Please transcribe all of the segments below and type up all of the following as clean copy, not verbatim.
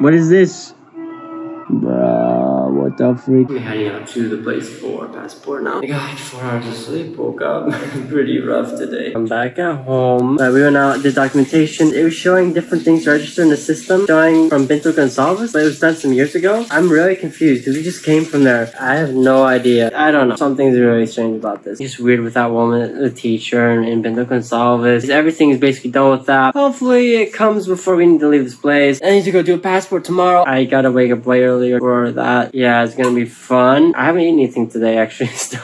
What is this? Bruh, what the freak? We're heading out to the place for passport now. I got 4 hours of sleep, woke up. Pretty rough today. I'm back at home. We went out, did documentation. It was showing different things registered in the system, showing from Bento Gonzalez, but it was done some years ago. I'm really confused because we just came from there. I have no idea. I don't know. Something's really strange about this. It's weird with that woman, the teacher, and Bento Gonzalez. Everything is basically done with that. Hopefully it comes before we need to leave this place. I need to go do a passport tomorrow. I gotta wake up way earlier for that. Yeah, it's gonna be fun. I haven't eaten anything today actually. Still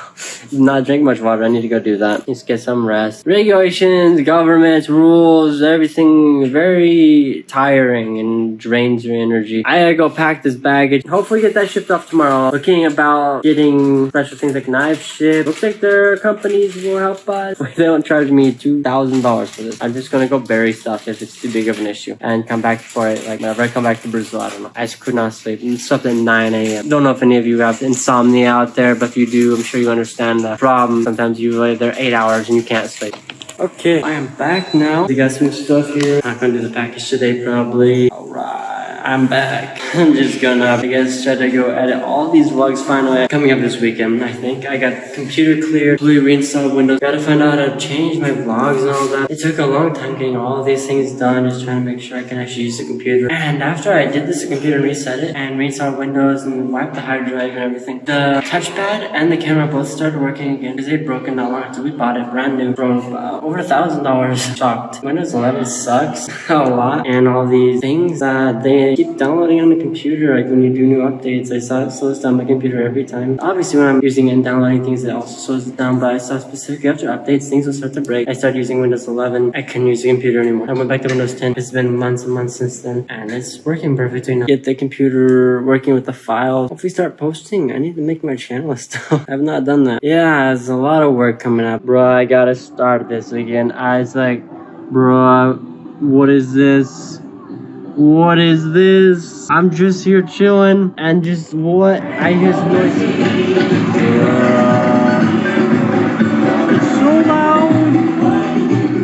not drink much water. I need to go do that. Just get some rest. Regulations, governments, rules, everything very tiring and drains your energy. I gotta go pack this baggage. Hopefully get that shipped off tomorrow. Looking about getting special things like knife ship. Looks like their companies will help us. They don't charge me $2,000 for this. I'm just gonna go bury stuff if it's too big of an issue and come back for it. Like whenever I come back to Brazil, I don't know. I just could not sleep. Slept at 9 a.m. Don't know if any of you have insomnia out there, but if you do, I'm sure you understand the problem. Sometimes you lay there 8 hours and you can't sleep. Okay, I am back now. We got some stuff here. Not gonna do the package today, probably. Alright. I'm back. I'm just gonna, I guess, try to go edit all these vlogs finally. Coming up this weekend, I think. I got computer cleared, fully reinstalled Windows. Gotta find out how to change my vlogs and all that. It took a long time getting all of these things done, just trying to make sure I can actually use the computer. And after I did this, the computer reset it and reinstalled Windows and wiped the hard drive and everything, the touchpad and the camera both started working again because they'd broken not long. So we bought it brand new for over $1,000. Shocked. Windows 11 sucks a lot, and all these things that they keep downloading on the computer, like when you do new updates, I saw it slows down my computer every time. Obviously when I'm using it and downloading things, it also slows it down, but I saw specifically after updates, things will start to break. I started using Windows 11, I couldn't use the computer anymore. I went back to Windows 10, it's been months and months since then, and it's working perfectly now. Get the computer working with the files, hopefully start posting. I need to make my channel still. I've not done that. Yeah, there's a lot of work coming up. Bro, I gotta start this again. I was like, bro, what is this? What is this? I'm just here chilling and just what? I hear some noise. It's so loud.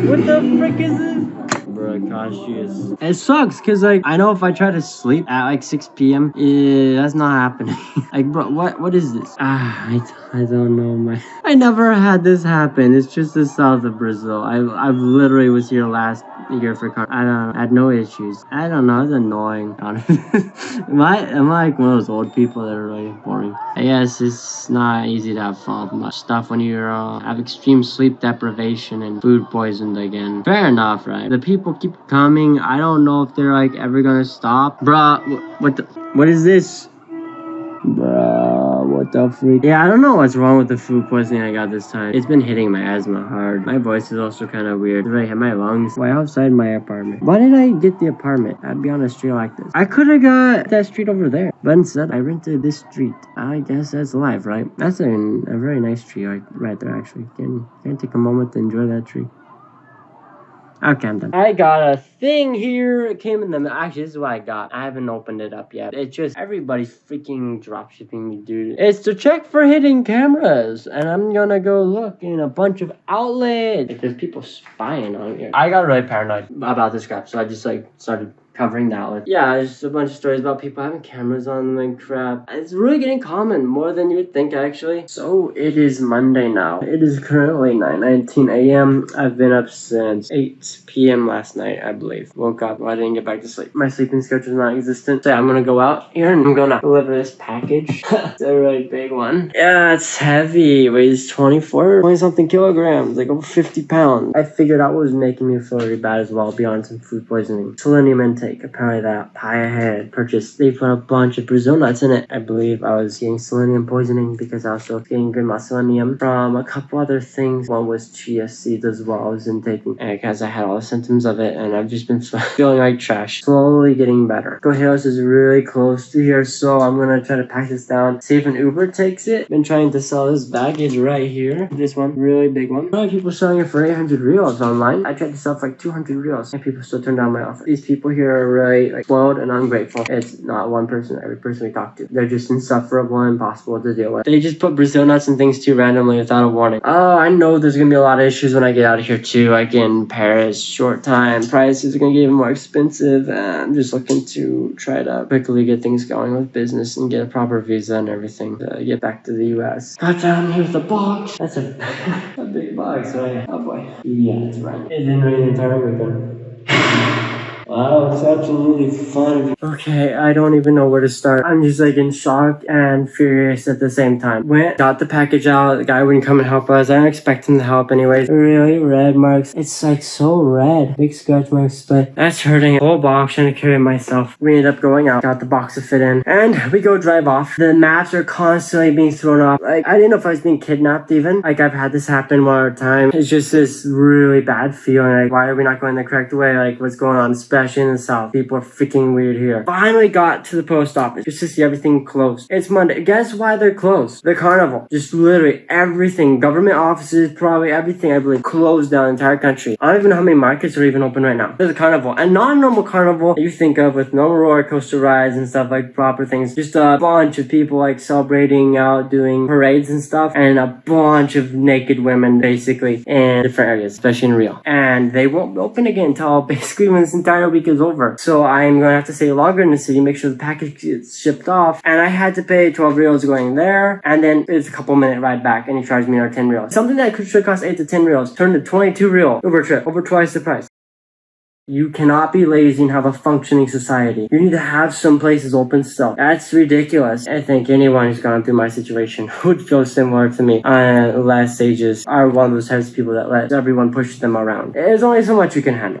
What the frick is this? Bro, gosh, jeez. It sucks because like I know if I try to sleep at like 6 p.m. That's not happening. Like, bro, what is this? I don't know, I never had this happen. It's just the south of Brazil. I've literally was here last year for car. I had no issues. I don't know. It's annoying. am I like one of those old people that are really boring? Yes, it's not easy to have fun with much stuff when you have extreme sleep deprivation and food poisoned again. Fair enough, right? The people keep coming. I don't know if they're like ever gonna stop. Bruh, what is this? Bruh, what the freak? Yeah, I don't know what's wrong with the food poisoning I got this time. It's been hitting my asthma hard. My voice is also kind of weird. It really hit my lungs. Why outside my apartment? Why did I get the apartment? I'd be on a street like this. I could have got that street over there, but instead I rented this street. I guess that's life, right? That's a very nice tree right there, actually. Can take a moment to enjoy that tree. Okay, I'm done. I got a thing here. It came in the... Actually, this is what I got. I haven't opened it up yet. It's just... Everybody's freaking dropshipping me, dude. It's to check for hidden cameras. And I'm gonna go look in a bunch of outlets. Like, there's people spying on me. I got really paranoid about this crap. So I just, like, started covering the outlet. Yeah, there's a bunch of stories about people having cameras on them and crap. It's really getting common, more than you would think, actually. So, it is Monday now. It is currently 9:19 a.m. I've been up since 8 p.m. last night, I believe. Woke up, I didn't get back to sleep. My sleeping schedule is non-existent. So I'm gonna go out here and I'm gonna deliver this package. It's a really big one. Yeah, it's heavy. It weighs 20 something kilograms, like over 50 pounds. I figured out what was making me feel really bad as well, beyond some food poisoning. Selenium intake. Apparently that pie I had purchased, they put a bunch of Brazil nuts in it. I believe I was getting selenium poisoning because I was also getting good selenium from a couple other things. One was chia seeds as well I was intaking, and because I had all the symptoms of it, and I've just been feeling like trash. Slowly getting better. Cojeros is really close to here, so I'm gonna try to pack this down, see if an Uber takes it. Been trying to sell this baggage right here. This one, really big one. A lot of people selling it for 800 reals online. I tried to sell it for like 200 reals, and people still turn down my offer. These people here are really like spoiled and ungrateful. It's not one person, every person we talk to. They're just insufferable and impossible to deal with. They just put Brazil nuts and things too randomly without a warning. Oh, I know there's gonna be a lot of issues when I get out of here too. Like in Paris, short time, prices are gonna get even more expensive. I'm just looking to try to quickly get things going with business and get a proper visa and everything to get back to the US. Got down here with the box. That's a, a big box, right? Oh boy. Yeah, it's right. It didn't rain the entire weekend. Wow, it's absolutely fun. Okay, I don't even know where to start. I'm just like in shock and furious at the same time. Got the package out, the guy wouldn't come and help us. I didn't expect him to help anyways. Really? Red marks. It's like so red. Big scratch marks, but that's hurting. Whole box trying to carry it myself. We ended up going out, got the box to fit in, and we go drive off. The maps are constantly being thrown off. Like, I didn't know if I was being kidnapped even. Like, I've had this happen one other time. It's just this really bad feeling. Like, why are we not going the correct way? Like, what's going on? Especially in the south. People are freaking weird here. Finally got to the post office just to see everything closed. It's Monday. Guess why they're closed? The carnival. Just literally everything. Government offices, probably everything, I believe, closed down the entire country. I don't even know how many markets are even open right now. There's a carnival. And not a normal carnival that you think of with normal roller coaster rides and stuff, like proper things. Just a bunch of people like celebrating out, doing parades and stuff, and a bunch of naked women basically in different areas, especially in Rio. And they won't open again until basically when this entire week is over. So I'm going to have to stay longer in the city, make sure the package gets shipped off. And I had to pay 12 reals going there, and then it's a couple minute ride back, and he charged me another 10 reals. Something that should cost 8 to 10 reals turned to 22 real Uber trip, over twice the price. You cannot be lazy and have a functioning society. You need to have some places open still. That's ridiculous. I think anyone who's gone through my situation would feel similar to me. Last stages are one of those types of people that let everyone push them around. There's only so much you can handle.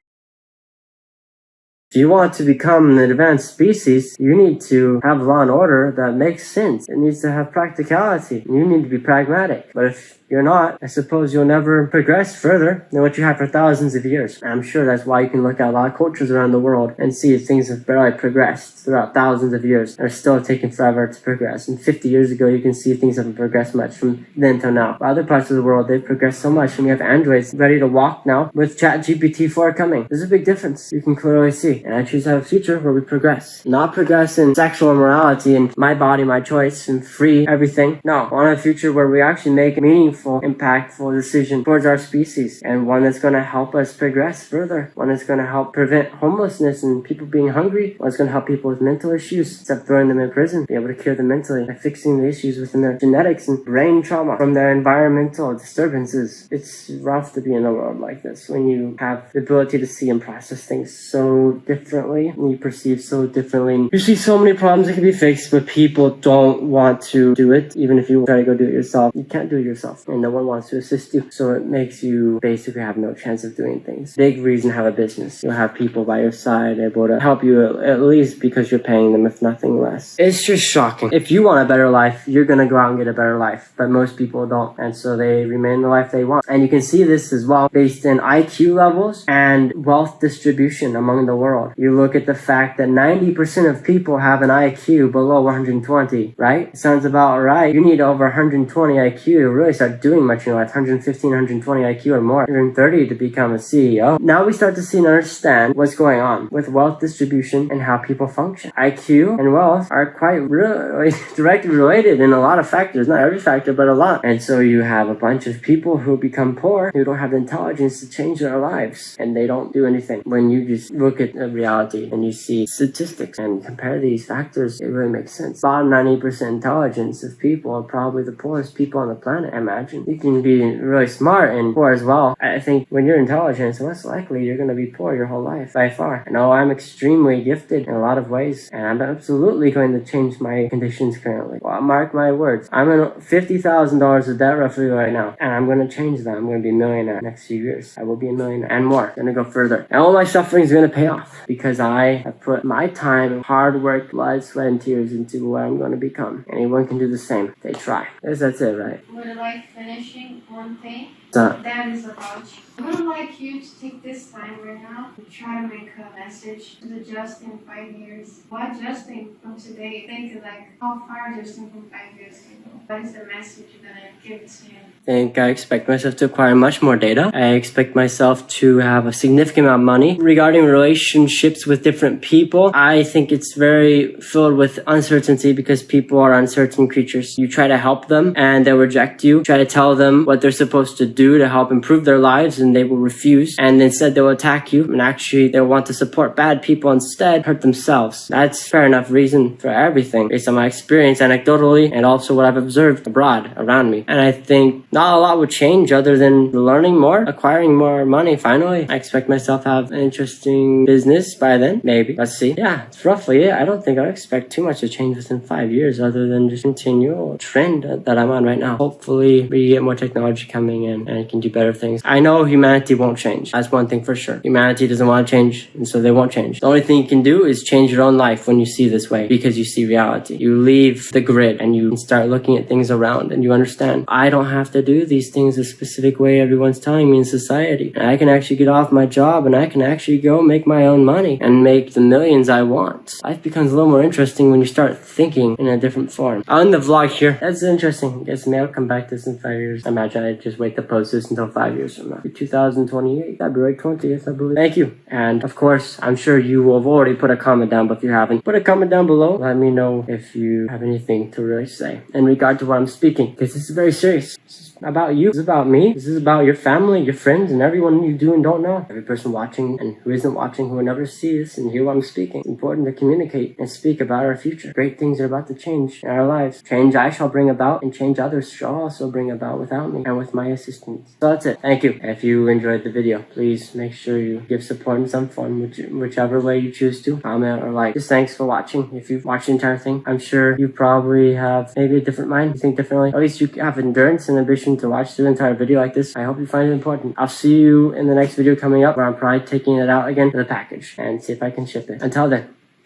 If you want to become an advanced species, you need to have law and order that makes sense. It needs to have practicality. You need to be pragmatic. But if you're not, I suppose you'll never progress further than what you have for thousands of years. I'm sure that's why you can look at a lot of cultures around the world and see if things have barely progressed throughout thousands of years and are still taking forever to progress. And 50 years ago, you can see things haven't progressed much from then till now. But other parts of the world, they've progressed so much, and we have androids ready to walk now with ChatGPT 4 coming. There's a big difference. You can clearly see. And I choose to have a future where we progress. Not progress in sexual immorality and my body, my choice and free everything. No, I want a future where we actually make a meaningful, impactful decision towards our species, and one that's going to help us progress further. One that's going to help prevent homelessness and people being hungry. One that's going to help people with mental issues, instead of throwing them in prison, be able to cure them mentally by fixing the issues within their genetics and brain trauma from their environmental disturbances. It's rough to be in a world like this when you have the ability to see and process things so differently, and you perceive so differently. You see so many problems that can be fixed, but people don't want to do it. Even if you try to go do it yourself, you can't do it yourself, and no one wants to assist you. So it makes you basically have no chance of doing things. Big reason to have a business. You'll have people by your side able to help you, at least because you're paying them, if nothing less. It's just shocking. If you want a better life, you're gonna go out and get a better life, but most people don't, and so they remain the life they want. And you can see this as well based in IQ levels and wealth distribution among the world. You look at the fact that 90% of people have an IQ below 120, right? Sounds about right. You need over 120 IQ to really start doing much in your life. 115, 120 IQ or more. 130 to become a CEO. Now we start to see and understand what's going on with wealth distribution and how people function. IQ and wealth are quite really directly related in a lot of factors. Not every factor, but a lot. And so you have a bunch of people who become poor, who don't have the intelligence to change their lives, and they don't do anything. When you just look at the reality and you see statistics and compare these factors, it really makes sense. Bottom 90% intelligence of people are probably the poorest people on the planet. Imagine. You can be really smart and poor as well. I think when you're intelligent, it's less likely you're going to be poor your whole life, by far. I know I'm extremely gifted in a lot of ways, and I'm absolutely going to change my conditions currently. Well, mark my words. I'm in $50,000 of debt roughly right now, and I'm going to change that. I'm going to be a millionaire next few years. I will be a millionaire and more. I'm going to go further. And all my suffering is going to pay off because I have put my time, hard work, blood, sweat, and tears into what I'm going to become. Anyone can do the same. They try. That's it, right? Would you like finishing one thing? That is about you. I would like you to take this time right now to try to make a message to the Justin 5 years. What Justin from today? Think like how far Justin from 5 years can go. What is the message you're gonna give to him? I think I expect myself to acquire much more data. I expect myself to have a significant amount of money. Regarding relationships with different people, I think it's very filled with uncertainty because people are uncertain creatures. You try to help them and they'll reject you. Try to tell them what they're supposed to do to help improve their lives and they will refuse. And instead they'll attack you and actually they'll want to support bad people instead, hurt themselves. That's fair enough reason for everything based on my experience anecdotally and also what I've observed abroad around me. And I think not a lot would change other than learning more, acquiring more money finally. I expect myself to have an interesting business by then, maybe. Let's see. Yeah, it's roughly it. I don't think I expect too much to change within 5 years other than just continual trend that I'm on right now. Hopefully we get more technology coming in and it can do better things. I know humanity won't change. That's one thing for sure. Humanity doesn't want to change and so they won't change. The only thing you can do is change your own life when you see this way because you see reality. You leave the grid and you start looking at things around and you understand I don't have to do these things a specific way everyone's telling me in society. And I can actually get off my job and I can actually go make my own money and make the millions I want. Life becomes a little more interesting when you start thinking in a different form. I'll end the vlog here. That's interesting. I guess maybe I'll come back to this in 5 years. Imagine I just wait to post this until 5 years from now. 2028, February 20th, I believe. Thank you. And of course, I'm sure you will have already put a comment down, but if you haven't, put a comment down below. Let me know if you have anything to really say in regard to what I'm speaking, because this is very serious. This is about you. This is about me. This is about your family, your friends, and everyone you do and don't know. Every person watching and who isn't watching, who will never see this and hear what I'm speaking. It's important to communicate and speak about our future. Great things are about to change in our lives. Change I shall bring about and change others shall also bring about without me and with my assistance. So that's it. Thank you. If you enjoyed the video, please make sure you give support in some form, whichever way you choose to. Comment or like. Just thanks for watching. If you've watched the entire thing, I'm sure you probably have maybe a different mind. You think differently. At least you have endurance and ambition to watch the entire video like this. I hope you find it important. I'll see you in the next video coming up where I'm probably taking it out again to the package and see if I can ship it. Until then.